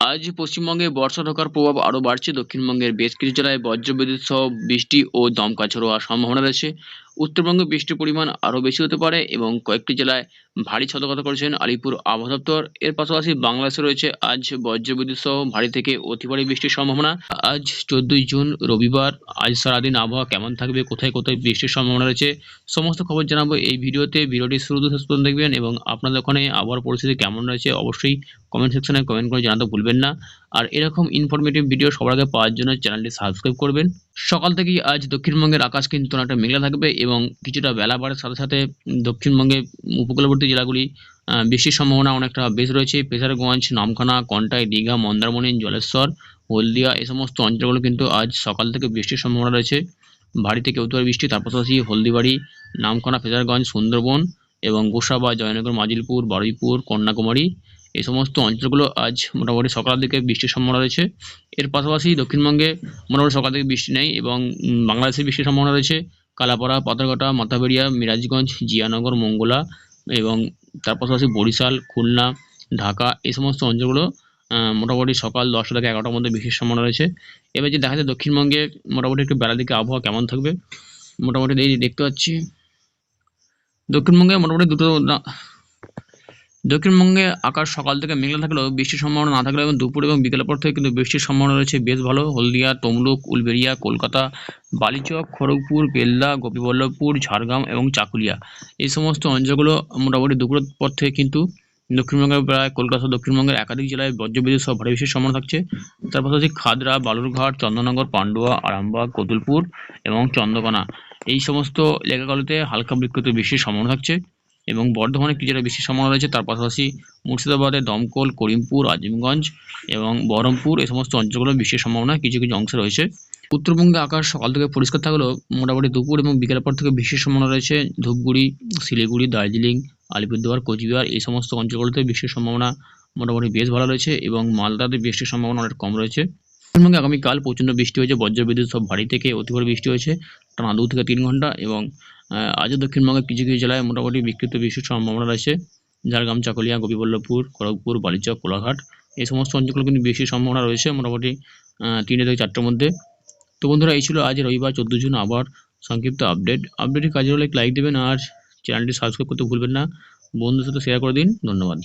আজ পশ্চিমবঙ্গে বর্ষা ঢোকার প্রভাব আরও বাড়ছে। দক্ষিণবঙ্গের বেশ কিছু জেলায় বজ্রবিদ্যুৎ সহ বৃষ্টি ও দমকা ঝড়ো হওয়ার সম্ভাবনা রয়েছে। উত্তরবঙ্গে বৃষ্টির পরিমাণ আরও বেশি হতে পারে এবং কয়েকটি জেলায় ভারী সতর্কতা করেছেন আলিপুর আবহাওয়া দপ্তর। এর পাশাপাশি বাংলাদেশে রয়েছে আজ বজ্রবিদ্যুৎ সহ ভারী থেকে অতি ভারী বৃষ্টির সম্ভাবনা। আজ 14ই জুন রবিবার। আজ সারাদিন আবহাওয়া কেমন থাকবে, কোথায় কোথায় বৃষ্টির সম্ভাবনা রয়েছে, সমস্ত খবর জানাবো এই ভিডিওতে। ভিডিওটি শুরু থেকে শেষ পর্যন্ত দেখবেন এবং আপনাদের ওখানে আবহাওয়ার পরিস্থিতি কেমন রয়েছে অবশ্যই কমেন্ট সেকশনে কমেন্ট করে জানাতে ভুলবেন না। আর এরকম ইনফরমেটিভ ভিডিও সবার আগে পাওয়ার জন্য চ্যানেলটি সাবস্ক্রাইব করবেন। সকাল থেকেই আজ দক্ষিণবঙ্গের আকাশ কিন্তু অনেকটা মেঘলা থাকবে এবং কিছুটা বেলা বাড়ার সাথে সাথে দক্ষিণবঙ্গের উপকূলবর্তী জেলাগুলি বৃষ্টির সম্ভাবনা অনেকটা বেশ রয়েছে। পেশারগঞ্জ, নামখানা, কন্টাই, দীঘা, মন্দারমণি, জলেশ্বর, হলদিয়া এই সমস্ত অঞ্চলগুলো কিন্তু আজ সকাল থেকে বৃষ্টির সম্ভাবনা রয়েছে। ভারী থেকে অতি ভারী বৃষ্টি। তার পাশাপাশি হলদিবাড়ি, নামখানা, ফেজারগঞ্জ, সুন্দরবন এবং গোসাবা, জয়নগর, মাজিলপুর, বারুইপুর, কন্যাকুমারী এই সমস্ত অঞ্চলগুলো আজ মোটামুটি সকালের দিকে বৃষ্টির সম্ভাবনা রয়েছে। এর পাশাপাশি দক্ষিণবঙ্গে মোটামুটি সকাল থেকে বৃষ্টি নেই এবং বাংলাদেশে বৃষ্টির সম্ভাবনা রয়েছে। কালাপাড়া, পাথরঘাটা, মাথাবেড়িয়া, মিরাজগঞ্জ, জিয়ানগর, মঙ্গলা এবং তার পাশাপাশি বরিশাল, খুলনা, ঢাকা এই সমস্ত অঞ্চলগুলো মোটামুটি সকাল 10টা থেকে 11টার মধ্যে বৃষ্টির সম্ভাবনা রয়েছে। এবার যে দেখা যায় দক্ষিণবঙ্গে মোটামুটি একটু বেলার দিকে আবহাওয়া কেমন থাকবে মোটামুটি এই দেখতে পাচ্ছি। দক্ষিণবঙ্গে মোটামুটি দক্ষিণবঙ্গে আকাশ সকাল থেকে মেঘলা থাকলেও বৃষ্টির সম্ভাবনা না থাকলেও এবং দুপুর এবং বিকেলের পর থেকে কিন্তু বৃষ্টির সম্ভাবনা রয়েছে বেশ ভালো। হলদিয়া, তমলুক, উলবেড়িয়া, কলকাতা, বালিচক, খড়গপুর, বেলদা, গোপীবল্লভপুর, ঝাড়গ্রাম এবং চাকুলিয়া এই সমস্ত অঞ্চলগুলো মোটামুটি দুপুরের পর থেকে কিন্তু দক্ষিণবঙ্গের প্রায় কলকাতা দক্ষিণবঙ্গের একাধিক জেলায় বজ্রবিদ্যুৎ সহ ভারী বৃষ্টির সম্ভাবনা থাকছে। তার পাশাপাশি খাদরা, বালুরঘাট, চন্দননগর, পান্ডুয়া, আরামবাগ, কতুলপুর এবং চন্দ্রকোনা এই সমস্ত এলাকাগুলোতে হালকা বিক্ষিপ্ত বৃষ্টির সম্ভাবনা থাকছে এবং বর্ধমানে কিছু জেলায় বৃষ্টির সম্ভাবনা রয়েছে। তার পাশাপাশি মুর্শিদাবাদে দমকল, করিমপুর, আজিমগঞ্জ এবং বহরমপুর এই সমস্ত অঞ্চলগুলো বৃষ্টির সম্ভাবনা কিছু কিছু অংশে রয়েছে। উত্তরবঙ্গে আকাশ সকাল থেকে পরিষ্কার থাকলেও মোটামুটি দুপুর এবং বিকেলের পর থেকে বৃষ্টির সম্ভাবনা রয়েছে। ধূপগুড়ি, শিলিগুড়ি, দার্জিলিং, আলিপুরদুয়ার, কোচবিহার এই সমস্ত অঞ্চলগুলোতে বৃষ্টির সম্ভাবনা মোটামুটি বেশ ভালো রয়েছে এবং মালদাতে বৃষ্টির সম্ভাবনা অনেক কম রয়েছে। পশ্চিমবঙ্গে আগামীকাল প্রচণ্ড বৃষ্টি হয়েছে, বজ্রবিদ্যুৎ সব ভারী থেকে অতি ভারী বৃষ্টি হয়েছে টানা 2 থেকে 3 ঘন্টা এবং আজও দক্ষিণবঙ্গের কিছু কিছু জেলায় মোটামুটি বিক্ষিপ্ত বৃষ্টির সম্ভাবনা রয়েছে। ঝাড়গ্রাম, চাকুলিয়া, গোপীবল্লভপুর, খড়গপুর, বালিচক, কোলাঘাট এই সমস্ত অঞ্চলগুলো কিন্তু বৃষ্টির সম্ভাবনা রয়েছে মোটামুটি 3টে থেকে 4টের মধ্যে। তো বন্ধুরা এই ছিল আজ রবিবার 14 জুন আবার সংক্ষিপ্ত আপডেটটি কাজে হলে লাইক দেবেন আর চ্যানেলটি সাবস্ক্রাইব করতে ভুলবেন না। বন্ধুদের সাথে শেয়ার করে দিন। ধন্যবাদ।